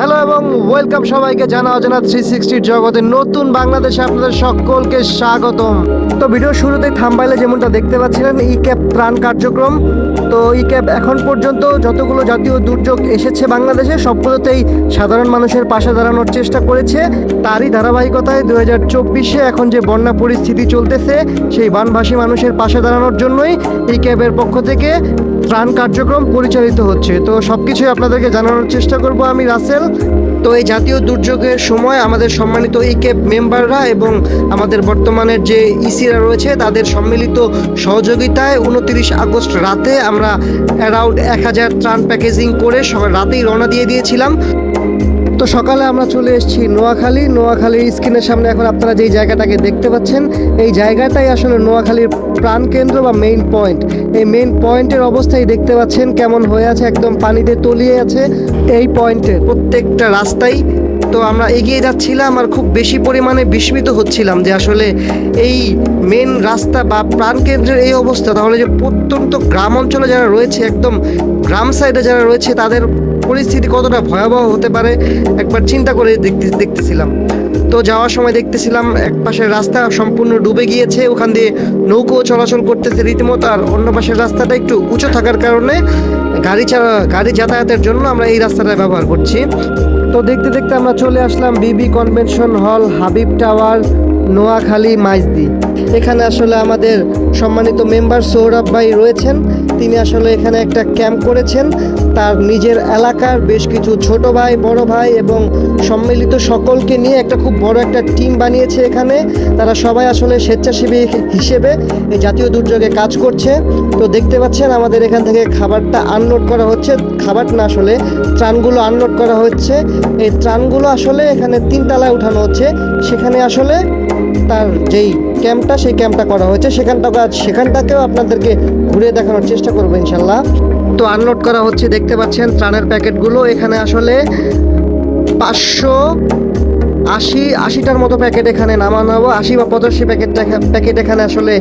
Hello এবং welcome সবাইকে জানা অজানা 360 জগতের নতুন বাংলাদেশে আপনাদের সকলকে স্বাগতম। তো ভিডিও শুরুতেই থাম্বনেইলে যেমনটা দেখতে পাচ্ছিলেন ই ক্যাব ত্রাণ কার্যক্রম। তো ই ক্যাব এখন পর্যন্ত যতগুলো জাতীয় দুর্যোগ এসেছে বাংলাদেশে সবগুলোতেই সাধারণ মানুষের পাশে দাঁড়ানোর চেষ্টা করেছে। তারই ধারাবাহিকতায় 2024-এ এখন যে বন্যা পরিস্থিতি চলতেছে সেই বানভাসী মানুষের পাশে দাঁড়ানোর জন্যই ই ক্যাবের পক্ষ থেকে ত্রাণ কার্যক্রম পরিচালিত হচ্ছে। তো সব কিছুই আপনাদেরকে জানানোর চেষ্টা করব আমি রাসেল। তো এই জাতীয় দুর্যোগের সময় আমাদের সম্মানিত ই ক্যাব মেম্বাররা এবং আমাদের বর্তমানের যে ইসিরা রয়েছে তাদের সম্মিলিত সহযোগিতায় 29 আগস্ট রাতে আমরা অ্যারাউন্ড 1000 ত্রাণ প্যাকেজিং করে রাতেই রওনা দিয়ে দিয়েছিলাম। তো সকালে আমরা চলে এসেছি নোয়াখালীর স্ক্রিনের সামনে এখন আপনারা যেই জায়গাটাকে দেখতে পাচ্ছেন এই জায়গাটাই আসলে নোয়াখালীর প্রাণকেন্দ্র বা মেইন পয়েন্ট। এই মেইন পয়েন্টের অবস্থায় দেখতে পাচ্ছেন কেমন হয়ে আছে, একদম পানিতে তলিয়ে আছে এই পয়েন্টে প্রত্যেকটা রাস্তাই। তো আমরা এগিয়ে যাচ্ছিলাম আর খুব বেশি পরিমাণে বিস্মিত হচ্ছিলাম যে আসলে এই মেন রাস্তা বা প্রাণকেন্দ্রের এই অবস্থা, তাহলে যে প্রত্যন্ত গ্রাম অঞ্চলে যারা রয়েছে, একদম গ্রাম সাইডে যারা রয়েছে তাদের পরিস্থিতি কতটা ভয়াবহ হতে পারে একবার চিন্তা করে দেখতেছিলাম। তো যাওয়ার সময় দেখতেছিলাম এক পাশের রাস্তা সম্পূর্ণ ডুবে গিয়েছে, ওখান দিয়ে নৌকো চলাচল করতেছে রীতিমতো, আর অন্য পাশের রাস্তাটা একটু উঁচু থাকার কারণে গাড়ি যাতায়াতের জন্য আমরা এই রাস্তাটা ব্যবহার করছি। তো দেখতে দেখতে আমরা চলে আসলাম বিবি convention hall, Habib tower, Noakhali Maijdee. এখানে আসলে আমাদের সম্মানিত মেম্বার সৌরভ ভাই রয়েছেন, তিনি আসলে এখানে একটা ক্যাম্প করেছেন। তার নিজের এলাকার বেশ কিছু ছোট ভাই, বড় ভাই এবং সম্মিলিত সকলকে নিয়ে একটা খুব বড় একটা টিম বানিয়েছে এখানে। তারা সবাই আসলে স্বেচ্ছাসেবী হিসেবে এই জাতীয় দুর্যোগে কাজ করছে। তো দেখতে পাচ্ছেন আমাদের এখান থেকে খাবারটা আনলোড করা হচ্ছে, খাবার না আসলে ত্রাণগুলো আনলোড করা হচ্ছে। এই ত্রাণগুলো আসলে এখানে 3 তলায় উঠানো হচ্ছে, সেখানে আসলে তার যেই ক্যাম্পটা সেই ক্যাম্পটা করা হয়েছে, সেখানটাকেও আপনাদেরকে ঘুরে দেখানোর চেষ্টা করবো ইনশাল্লাহ। তো আনলোড করা হচ্ছে, দেখতে পাচ্ছেন ত্রাণের প্যাকেটগুলো এখানে আসলে 580টার মতো প্যাকেট এখানে নামানো হবে, 80 বা 85 প্যাকেট এখানে আসলে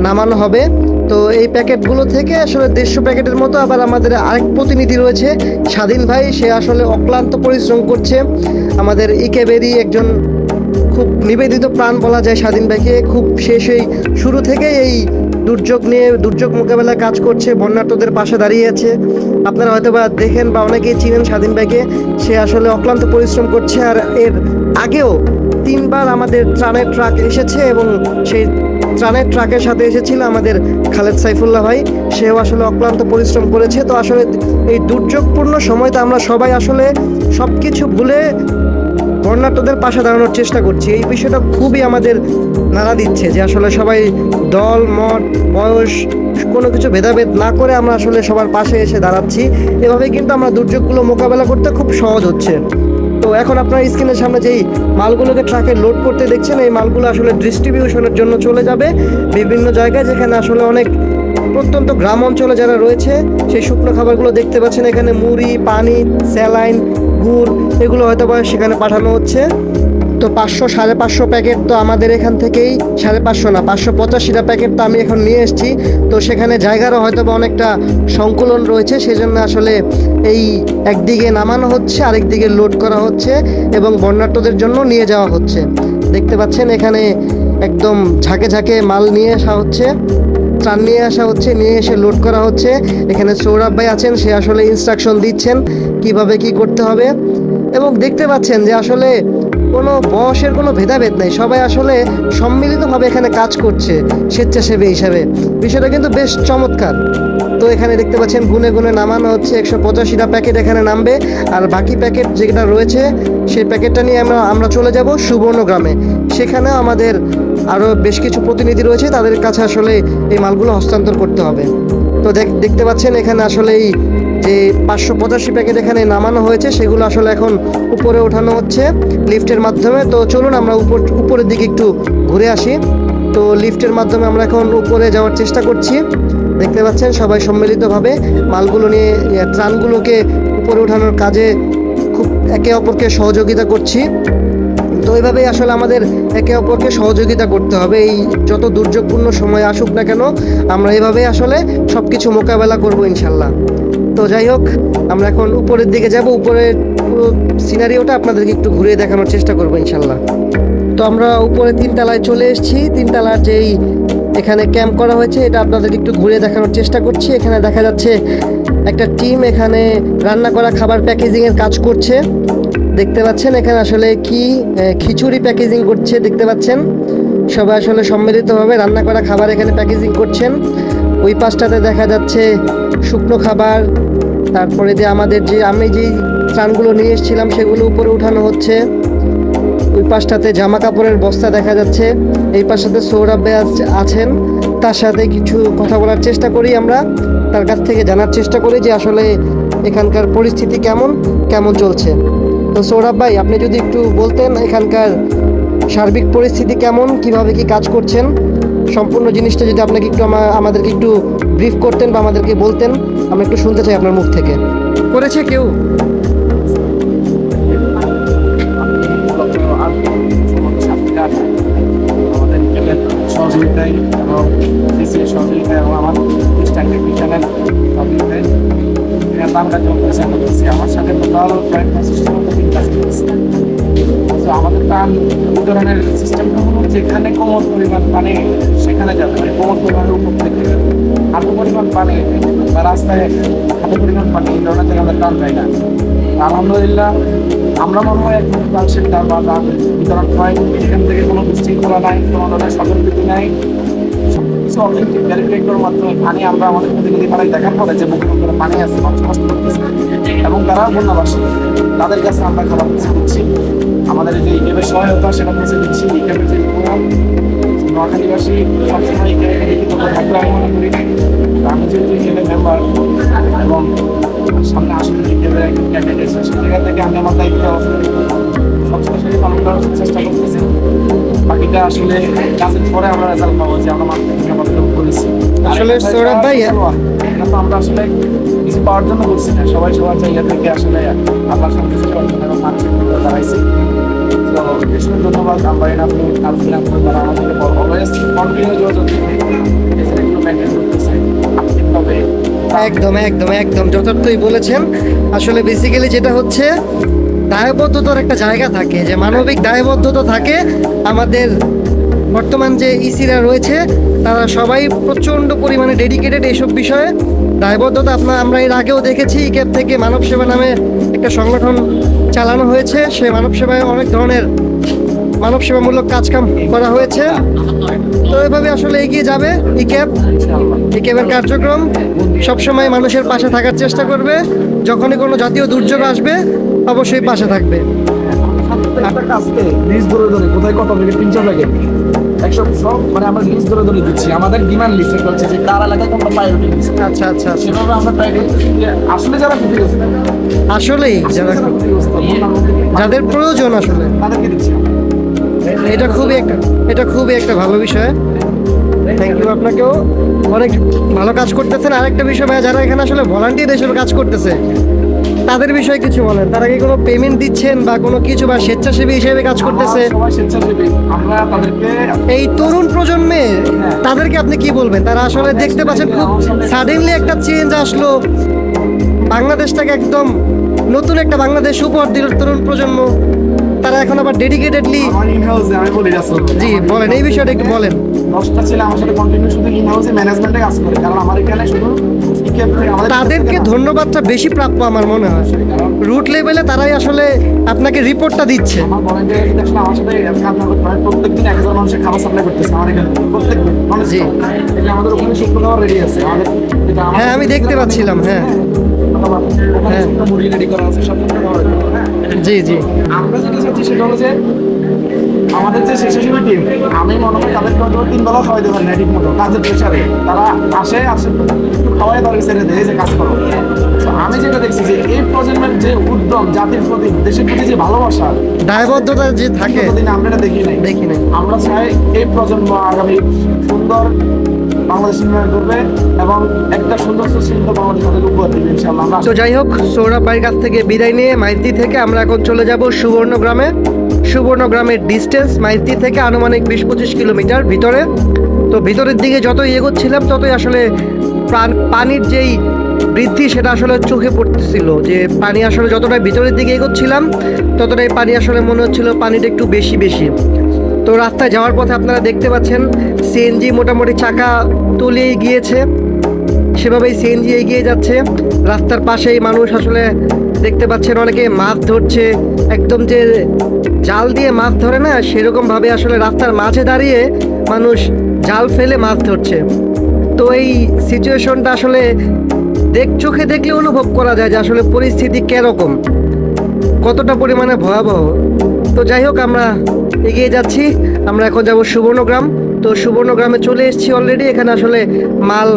নামানো হবে। তো এই প্যাকেটগুলো থেকে আসলে 150 প্যাকেটের মতো আবার আমাদের আরেক প্রতিনিধি রয়েছে স্বাধীন ভাই, সে আসলে অক্লান্ত পরিশ্রম করছে। আমাদের ই ক্যাবেরই একজন খুব নিবেদিত প্রাণ বলা যায় স্বাধীন ভাইকে, খুব সেই শুরু থেকে এই দুর্যোগ মোকাবেলায় কাজ করছে, বন্যার্তদের পাশে দাঁড়িয়ে আছে। আপনারা হয়তো বা দেখেন বা অনেকেই চিনেন স্বাধীন ভাইকে, সে আসলে অক্লান্ত পরিশ্রম করছে। আর এর আগেও 3 বার আমাদের ত্রাণের ট্রাক এসেছে এবং সেই ত্রাণের ট্রাকের সাথে এসেছিল আমাদের খালেদ সাইফুল্লাহ ভাই, সেও আসলে অক্লান্ত পরিশ্রম করেছে। তো আসলে এই দুর্যোগপূর্ণ সময়টা আমরা সবাই আসলে সব কিছু ভুলে বন্যার্তদের পাশে দাঁড়ানোর চেষ্টা করছি। এই বিষয়টা খুবই আমাদের নাড়া দিচ্ছে যে আসলে সবাই দল মত বয়স কোনো কিছু ভেদাভেদ না করে আমরা আসলে সবার পাশে এসে দাঁড়াচ্ছি। এভাবে কিন্তু আমরা দুর্যোগগুলো মোকাবেলা করতে খুব সহজ হচ্ছে। তো এখন আপনার স্ক্রিনের সামনে যেই মালগুলোকে ট্রাকে লোড করতে দেখছেন, এই মালগুলো আসলে ডিস্ট্রিবিউশনের জন্য চলে যাবে বিভিন্ন জায়গায়, যেখানে আসলে অনেক প্রত্যন্ত গ্রাম অঞ্চলে যারা রয়েছে সেই শুকনো খাবারগুলো দেখতে পাচ্ছেন এখানে মুড়ি, পানি, স্যালাইন, গুড়, এগুলো হয়তো বা সেখানে পাঠানো হচ্ছে। তো 500-550 প্যাকেট তো আমাদের এখান থেকেই, 550 না 585টা প্যাকেট তো আমি এখন নিয়ে এসেছি। তো সেখানে জায়গারও হয়তো বা অনেকটা সংকুলন রয়েছে, সেজন্য আসলে এই একদিকে নামানো হচ্ছে, আরেকদিকে লোড করা হচ্ছে এবং বন্যার্তদের জন্য নিয়ে যাওয়া হচ্ছে। দেখতে পাচ্ছেন এখানে একদম ঝাঁকে ঝাঁকে মাল নিয়ে আসা হচ্ছে, ত্রাণ নিয়ে আসা হচ্ছে, নিয়ে এসে লোড করা হচ্ছে। এখানে সৌরভ ভাই আছেন, সে আসলে ইনস্ট্রাকশন দিচ্ছেন কিভাবে কি করতে হবে। এবং দেখতে পাচ্ছেন যে আসলে কোনো বয়সের কোনো ভেদাভেদ নেই, সবাই আসলে সম্মিলিতভাবে এখানে কাজ করছে স্বেচ্ছাসেবী হিসাবে। বিষয়টা কিন্তু বেশ চমৎকার। তো এখানে দেখতে পাচ্ছেন গুনে গুনে নামানো হচ্ছে, 185টা প্যাকেট এখানে নামবে। আর বাকি প্যাকেট যেটা রয়েছে সেই প্যাকেটটা নিয়ে আমরা চলে যাব সুবর্ণগ্রামে। সেখানেও আমাদের আরও বেশ কিছু প্রতিনিধি রয়েছে, তাদের কাছে আসলে এই মালগুলো হস্তান্তর করতে হবে। তো দেখতে পাচ্ছেন এখানে আসলে এই যে 585 প্যাকেট এখানে নামানো হয়েছে সেগুলো আসলে এখন উপরে ওঠানো হচ্ছে লিফটের মাধ্যমে। তো চলুন আমরা উপরের দিকে একটু ঘুরে আসি। তো লিফটের মাধ্যমে আমরা এখন উপরে যাওয়ার চেষ্টা করছি। দেখতে পাচ্ছেন সবাই সম্মিলিতভাবে মালগুলো নিয়ে ত্রাণগুলোকে উপরে ওঠানোর কাজে খুব একে অপরকে সহযোগিতা করছি। তো এইভাবেই আসলে আমাদের একে অপরকে সহযোগিতা করতে হবে। এই যত দুর্যোগপূর্ণ সময় আসুক না কেন আমরা এইভাবেই আসলে সব কিছু মোকাবেলা করবো ইনশাল্লাহ। তো যাই হোক, আমরা এখন উপরের দিকে যাব। উপরে পুরো সিনারিওটা আপনাদেরকে একটু ঘুরিয়ে দেখানোর চেষ্টা করবো ইনশাল্লাহ। তো আমরা উপরে 3 তলায় চলে এসেছি। 3 তলার যেই এখানে ক্যাম্প করা হয়েছে এটা আপনাদেরকে একটু ঘুরিয়ে দেখানোর চেষ্টা করছি। এখানে দেখা যাচ্ছে একটা টিম এখানে রান্না করা খাবার প্যাকেজিংয়ের কাজ করছে, দেখতে পাচ্ছেন। এখানে আসলে কি খিচুড়ি প্যাকেজিং করছে দেখতে পাচ্ছেন। সবাই আসলে সম্মিলিতভাবে রান্না করা খাবার এখানে প্যাকেজিং করছেন। ওই পাশটাতে দেখা যাচ্ছে শুকনো খাবার, তারপরে যে আমাদের যে আমি যেই ত্রাণগুলো নিয়ে এসেছিলাম সেগুলো উপরে উঠানো হচ্ছে। ওই পাশটাতে জামা কাপড়ের বস্তা দেখা যাচ্ছে। এই পাশটাতে সৌরভ ভাই আছেন, তার সাথে কিছু কথা বলার চেষ্টা করি আমরা, তার কাছ থেকে জানার চেষ্টা করি যে আসলে এখানকার পরিস্থিতি কেমন চলছে। তো সৌরভ ভাই, আপনি যদি একটু বলতেন এখানকার সার্বিক পরিস্থিতি কেমন, কিভাবে কি কাজ করছেন, সম্পূর্ণ জিনিসটা যদি আপনাকে একটু আমাদেরকে একটু ব্রিফ করতেন বা আমাদেরকে বলতেন, আমরা একটু শুনতে চাই আপনার মুখ থেকে। করেছে কেউ? সহযোগিতায় এবং সিসির সহযোগিতায় এবং আমার খ্রিস্টান টেকনিশিয়ানের সহযোগিতায় আমরা পরিচালনা করতেছি। আমার সাথে টোটাল প্রায় 25 কাজ করতেছি। তো আমাদের প্রাণ বিতরণের সিস্টেমটা হলো যেখানে কোমর পরিমাণ পানি সেখানে যাবে, মানে কোমর পরিমাণের উপর থেকে হাঁটু পরিমাণ পানি বা রাস্তায় হাঁটু পরিমাণ পানি এই ধরনের জায়গায় আমরা টান পাই না। আলহামদুলিল্লাহ আমরা মনে হয় একদম প্রাণ সেন্টার বা প্রাণ বিতরণ হয়, এখান থেকে কোনো বিশৃঙ্খলা নাই, কোনো ধরনের সতর্কতা নাই, সবকিছু অথেন্টিক ভেরিফাইডের মাধ্যমে পানি আমরা আমাদের প্রতিনিধি পাড়ায় দেখার পরে যে বুকের উপরে পানি আছে, মানুষ কষ্ট করতেছে এবং তারা বন্যাবাসী, তাদের কাছে আমরা খাবার পৌঁছে দিচ্ছি। আমাদের যে ইকেবের সহায়তা সেটা পৌঁছে দিচ্ছি। ইকেবের যে প্রোগ্রাম নোয়াখালীবাসী সবসময় ইকেবে লিখিত থাকলে আমি মনে করি আমি যেহেতু ইকেবের মেম্বার এবং সামনে আসলে ইকেবের একজন ক্যান্ডিডেট, সেই জায়গা থেকে আমি আমার দায়িত্ব সবসময় সেটি পালন করার চেষ্টা করতেছি। বাকিটা আসলে কাজের পরে আমরা রেজাল্ট পাবো যে আমরা আমাদের করেছি। আসলে সৌরভ ভাই, এটা তো আমরা আসলে কিছু পাওয়ার জন্য করছি না, সবাই সবার জায়গা থেকে আসলে আল্লাহ সন্তুষ্ট করার জন্য এবং মানসিক দাঁড়াইছি। তো বেশি ধন্যবাদ। আমরা আপনি আলফিলাম তারা আমাদেরকে অলওয়েজ কন্টিনিউ যোগাযোগ মেনটেন করতেছে আর্থিকভাবে। একদম একদম একদম যথার্থই বলেছেন। আসলে বেসিক্যালি যেটা হচ্ছে দায়বদ্ধতার একটা জায়গা থাকে, যে মানবিক দায়বদ্ধতা থাকে। আমাদের বর্তমান যে ইসিরা রয়েছে তারা সবাই প্রচণ্ড পরিমাণে ডেডিকেটেড এইসব বিষয়ে। দায়বদ্ধতা আমরা এর আগেও দেখেছি, ইকেপ থেকে মানব সেবা নামে একটা সংগঠন চালানো হয়েছে। সেই মানব সেবায় অনেক ধরনের মানব সেবামূলক কাজকাম করা হয়েছে। তো এভাবে আসলে এগিয়ে যাবে ইকেপের কার্যক্রম। সবসময় মানুষের পাশে থাকার চেষ্টা করবে, যখনই কোনো জাতীয় দুর্যোগ আসবে অবশ্যই পাশে থাকবে। একটা কাজকে লিস্ট ধরে ধরে কোথায় কত প্যাকেট 300 প্যাকেট 100 সব মানে আমরা লিস্ট ধরে ধরে দিচ্ছি। আমাদের ডিমান্ড লিস্ট হচ্ছে যে কার এলাকায় কোনটা প্রায়োরিটি লিস্ট। আচ্ছা আচ্ছা, সেভাবে আমরা ট্রাই করতেছি যে আসলে যারা ক্ষতিগ্রস্ত, আসলেই যাদের প্রয়োজন আসলে তাদেরকে দিচ্ছি। এটা খুবই একটা ভালো বিষয়। থ্যাংক ইউ, আপনাকেও অনেক ভালো কাজ করতেছেন। আরেকটা বিষয় ভাই, যারা এখানে আসলে ভলান্টিয়ার হিসেবে কাজ করতেছে তাদের বিষয়ে কিছু বলেন। তারা কি কোনো পেমেন্ট দিচ্ছেন বা কোনো কিছু, বা স্বেচ্ছাসেবী হিসেবে কাজ করতেছে? আমরা তাদেরকে এই তরুণ প্রজন্মে তাদেরকে আপনি কি বলবেন? তারা আসলে দেখতে পাচ্ছেন খুব সাডেনলি একটা চেঞ্জ আসলো, বাংলাদেশটাকে একদম নতুন একটা বাংলাদেশ উপহার দিল তরুণ প্রজন্ম। তারা এখন আবার ডেডিকেটেডলি আমি বলি জি বলেন, এই বিষয়টা একটু বলেন। 10টা ছেলে আমার সাথে কন্টিনিউ শুধু ইন হাউসে ম্যানেজমেন্টে কাজ করে, কারণ আমার এখানে শুধু তাদেরকে ধন্যবাদটা বেশি প্রাপ্য আমার মনে হয়। রুট লেভেলে তারাই আসলে আপনাকে রিপোর্টটা দিচ্ছে। আমার ভলান্টিয়ার আসলে আমার সাথে প্রত্যেকদিন 1000 মানুষের খাবার সাপ্লাই করতেছে আমার এখানে প্রত্যেকদিন। জি, আমাদের ওখানে শুক্র খাবার রেডি আছে আমাদের। হ্যাঁ আমি দেখতে পাচ্ছিলাম। হ্যাঁ হ্যাঁ মুড়ি রেডি করা আছে সব কিছু। জি জি, আমরা যেটা চাচ্ছি সেটা হলো যে আমাদের যে স্বেচ্ছাসেবী টিম, আমি মনে করি তাদেরকে হয়তো 3 বেলা খাওয়াইতে পারি না ঠিক মতো কাজের প্রেশারে। তারা আসে খাওয়াই তাদের ছেড়ে দেয় যে কাজ করো। আমি যেটা দেখছি যে এই প্রজন্মের যে উদ্যম, জাতির প্রতি দেশের প্রতি যে ভালোবাসা, দায়বদ্ধতা যে থাকে, আমরা এটা দেখি নাই। আমরা চাই এই প্রজন্ম আগামী সুন্দর বাংলাদেশ নির্মাণ করবে এবং একটা সুন্দর সুশীল বাংলাদেশ তাদের উপহার দেবে ইনশাআল্লাহ। তো যাই হোক, সৌরভ ভাইয়ের কাছ থেকে বিদায় নিয়ে মাইতি থেকে আমরা এখন চলে যাব সুবর্ণগ্রামে। সুবর্ণগ্রামের ডিস্টেন্স মাইতি থেকে আনুমানিক 20-25 কিলোমিটার ভিতরে। তো ভিতরের দিকে যতই এগোচ্ছিলাম ততই আসলে পানির যেই বৃদ্ধি সেটা আসলে চোখে পড়তেছিল, যে পানি আসলে যতটা ভিতরের দিকে এগোচ্ছিলাম ততটাই পানি আসলে মনে হচ্ছিল পানিটা একটু বেশি বেশি। তো রাস্তায় যাওয়ার পথে আপনারা দেখতে পাচ্ছেন সিএনজি মোটামুটি চাকা তলিয়ে গিয়েছে, সেভাবেই সিএনজি এগিয়ে যাচ্ছে। রাস্তার পাশেই মানুষ আসলে দেখতে পাচ্ছেন অনেকে মাছ ধরছে, একদম যে জাল দিয়ে মাছ ধরে না সেরকমভাবে আসলে রাস্তার মাঝে দাঁড়িয়ে মানুষ জাল ফেলে মাছ ধরছে। তো এই সিচুয়েশনটা আসলে চোখে দেখলে অনুভব করা যায় যে আসলে পরিস্থিতি কিরকম, কতটা পরিমাণে ভয়াবহ। তো যাই হোক, আমরা এগিয়ে যাচ্ছি। আমরা এখন যাব সুবর্ণগ্রাম। তো সুবর্ণগ্রামে চলে এসেছি অলরেডি। এখানে আসলে মাল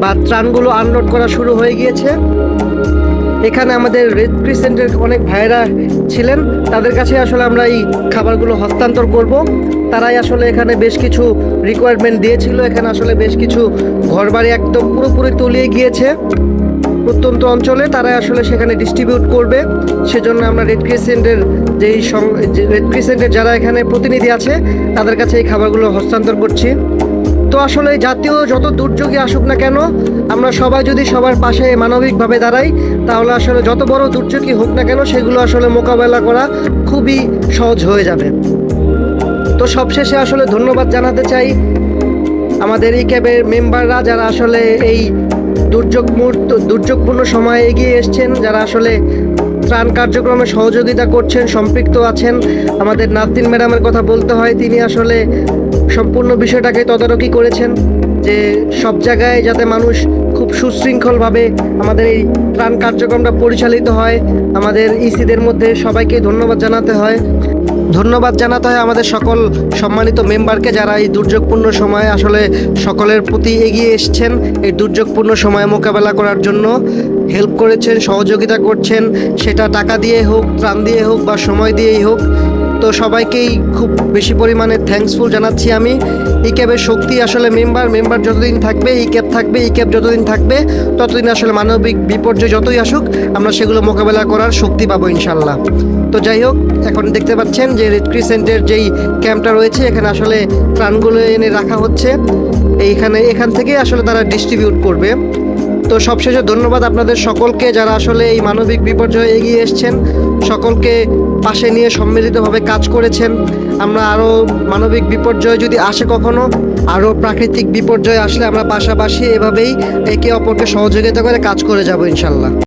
বা ত্রাণগুলো আনলোড করা শুরু হয়ে গিয়েছে। এখানে আমাদের রেড ক্রিসেন্টের অনেক ভাইয়েরা ছিলেন, তাদের কাছে আসলে আমরা এই খাবারগুলো হস্তান্তর করব। তারাই আসলে এখানে বেশ কিছু রিকোয়ারমেন্ট দিয়েছিল। এখানে আসলে বেশ কিছু ঘরবাড়ি একদম পুরোপুরি তলিয়ে গিয়েছে প্রত্যন্ত অঞ্চলে, তারাই আসলে সেখানে ডিস্ট্রিবিউট করবে। সেজন্য আমরা রেড ক্রিসেন্টের রেড ক্রিসেন্টের যারা এখানে প্রতিনিধি আছে তাদের কাছে এই খাবারগুলো হস্তান্তর করছি। তো আসলে জাতীয় যত দুর্যোগই আসুক না কেন, আমরা সবাই যদি সবার পাশে মানবিকভাবে দাঁড়াই তাহলে আসলে যত বড় দুর্যোগই হোক না কেন সেগুলো আসলে মোকাবেলা করা খুবই সহজ হয়ে যাবে। তো সবশেষে আসলে ধন্যবাদ জানাতে চাই আমাদের এই ক্যাবের মেম্বাররা, যারা আসলে এই দুর্যোগপূর্ণ সময়ে এগিয়ে এসছেন, যারা আসলে ত্রাণ কার্যক্রমে সহযোগিতা করছেন, সম্পৃক্ত আছেন। আমাদের নাজদিন ম্যাডামের কথা বলতে হয়, তিনি আসলে সম্পূর্ণ বিষয়টাকে তদারকি করেছেন যে সব জায়গায় যাতে মানুষ খুব সুশৃঙ্খলভাবে আমাদের এই ত্রাণ কার্যক্রমটা পরিচালিত হয়। আমাদের ইসিদের মধ্যে সবাইকে ধন্যবাদ জানাতে হয় আমাদের সকল সম্মানিত মেম্বারকে, যারা এই দুর্যোগপূর্ণ সময়ে আসলে সকলের প্রতি এগিয়ে এসছেন, এই দুর্যোগপূর্ণ সময় মোকাবেলা করার জন্য হেল্প করেছেন, সহযোগিতা করছেন, সেটা টাকা দিয়ে হোক, ত্রাণ দিয়ে হোক বা সময় দিয়েই হোক। তো সবাইকেই খুব বেশি পরিমাণে থ্যাঙ্কসফুল জানাচ্ছি আমি। এই ক্যাবের শক্তি আসলে মেম্বার যতদিন থাকবে এই ক্যাব থাকবে, এই ক্যাব যতদিন থাকবে ততদিন আসলে মানবিক বিপর্যয় যতই আসুক আমরা সেগুলো মোকাবেলা করার শক্তি পাবো ইনশাল্লাহ। তো যাই হোক, এখন দেখতে পাচ্ছেন যে রেড ক্রিসেন্টের যেই ক্যাম্পটা রয়েছে এখানে আসলে ত্রাণগুলো এনে রাখা হচ্ছে। এখান থেকে আসলে তারা ডিস্ট্রিবিউট করবে। তো সবশেষে ধন্যবাদ আপনাদের সকলকে, যারা আসলে এই মানবিক বিপর্যয়ে এগিয়ে এসছেন, সকলকে পাশে নিয়ে সম্মিলিতভাবে কাজ করেছেন। আমরা আরও মানবিক বিপর্যয় যদি আসে কখনো, আরও প্রাকৃতিক বিপর্যয় আসলে আমরা পাশাপাশি এভাবেই একে অপরকে সহযোগিতা করে কাজ করে যাব ইনশাল্লাহ।